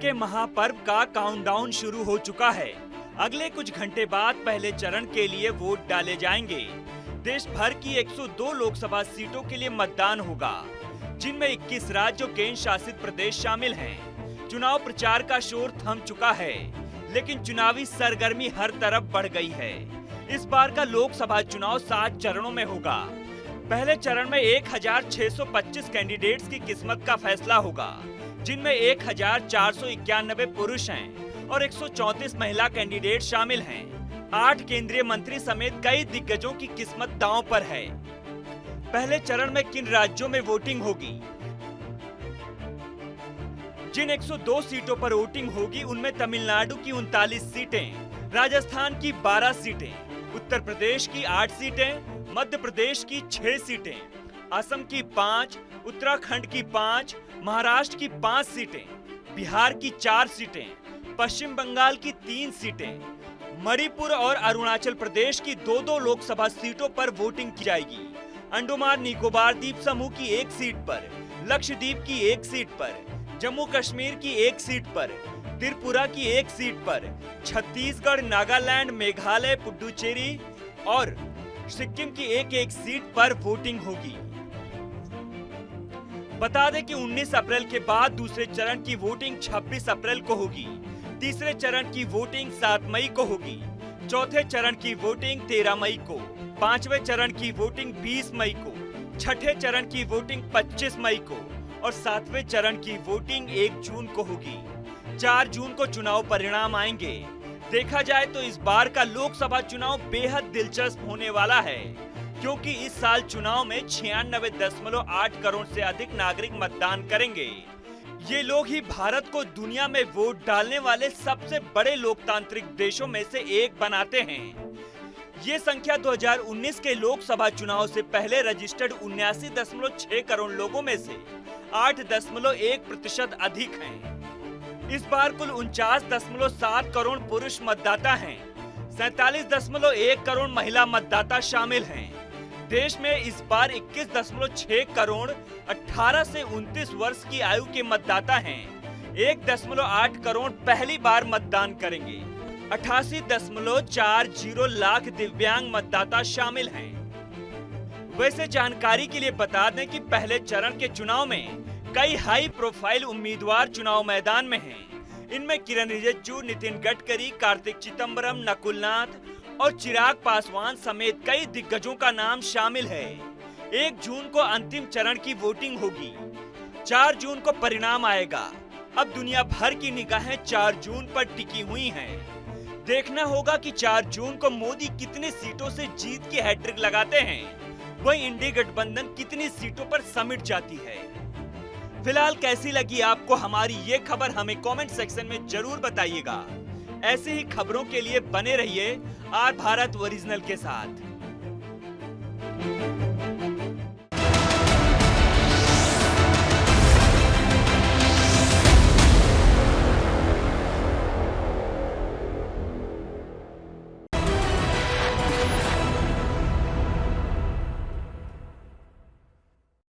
के महापर्व का काउंटडाउन शुरू हो चुका है। अगले कुछ घंटे बाद पहले चरण के लिए वोट डाले जाएंगे। देश भर की 102 लोकसभा सीटों के लिए मतदान होगा, जिनमें 21 राज्य और केंद्र शासित प्रदेश शामिल हैं। चुनाव प्रचार का शोर थम चुका है, लेकिन चुनावी सरगर्मी हर तरफ बढ़ गई है। इस बार का लोकसभा चुनाव 7 चरणों में होगा। पहले चरण में 1625 कैंडिडेट्स की किस्मत का फैसला होगा, जिनमें 1491 पुरुष हैं और 134 महिला कैंडिडेट शामिल हैं। 8 केंद्रीय मंत्री समेत कई दिग्गजों की किस्मत दांव पर है। पहले चरण में किन राज्यों में वोटिंग होगी? जिन 102 सीटों पर वोटिंग होगी उनमें तमिलनाडु की 39 सीटें, राजस्थान की 12 सीटें, उत्तर प्रदेश की 8 सीटें, मध्य प्रदेश की 6 सीटें, असम की 5, उत्तराखंड की 5, महाराष्ट्र की 5 सीटें, बिहार की 4 सीटें, पश्चिम बंगाल की 3 सीटें, मणिपुर और अरुणाचल प्रदेश की 2-2 लोकसभा सीटों पर वोटिंग की जाएगी। अंडमान निकोबार द्वीप समूह की 1 सीट पर, लक्षद्वीप की 1 सीट पर, जम्मू कश्मीर की 1 सीट पर, त्रिपुरा की 1 सीट पर, छत्तीसगढ़, नागालैंड, मेघालय, पुडुचेरी और सिक्किम की 1-1 सीट पर वोटिंग होगी। बता दें कि 19 अप्रैल के बाद दूसरे चरण की वोटिंग 26 अप्रैल को होगी। तीसरे चरण की वोटिंग 7 मई को होगी। चौथे चरण की वोटिंग 13 मई को, पांचवें चरण की वोटिंग 20 मई को, छठे चरण की वोटिंग 25 मई को और 7वें चरण की वोटिंग 1 जून को होगी। 4 जून को चुनाव परिणाम आएंगे। देखा जाए तो इस बार का लोकसभा चुनाव बेहद दिलचस्प होने वाला है, क्योंकि इस साल चुनाव में 96.8 करोड़ से अधिक नागरिक मतदान करेंगे। ये लोग ही भारत को दुनिया में वोट डालने वाले सबसे बड़े लोकतांत्रिक देशों में से एक बनाते हैं। ये संख्या 2019 के लोकसभा चुनाव से पहले रजिस्टर्ड 79.6 करोड़ लोगों में से 8.1% अधिक है। इस बार कुल 49.7 करोड़ पुरुष मतदाता हैं, 47.1 करोड़ महिला मतदाता शामिल हैं। देश में इस बार 21.6 करोड़ 18 से 29 वर्ष की आयु के मतदाता हैं। 1.8 करोड़ पहली बार मतदान करेंगे। 88.40 लाख दिव्यांग मतदाता शामिल हैं। वैसे जानकारी के लिए बता दें कि पहले चरण के चुनाव में कई हाई प्रोफाइल उम्मीदवार चुनाव मैदान में हैं। इनमें किरण रिजिजू, नितिन गडकरी, कार्तिक चिदम्बरम, नकुल नाथ और चिराग पासवान समेत कई दिग्गजों का नाम शामिल है। 1 जून को अंतिम चरण की वोटिंग होगी। 4 जून को परिणाम आएगा। अब दुनिया भर की निगाहें 4 जून पर टिकी हुई हैं। देखना होगा कि 4 जून को मोदी कितनी सीटों से जीत की हैट्रिक लगाते हैं, वहीं इंडी गठबंधन कितनी सीटों पर समिट जाती है। फिलहाल कैसी लगी आपको हमारी ये खबर, हमें कमेंट सेक्शन में जरूर बताइएगा। ऐसी ही खबरों के लिए बने रहिए आर भारत ओरिजिनल के साथ।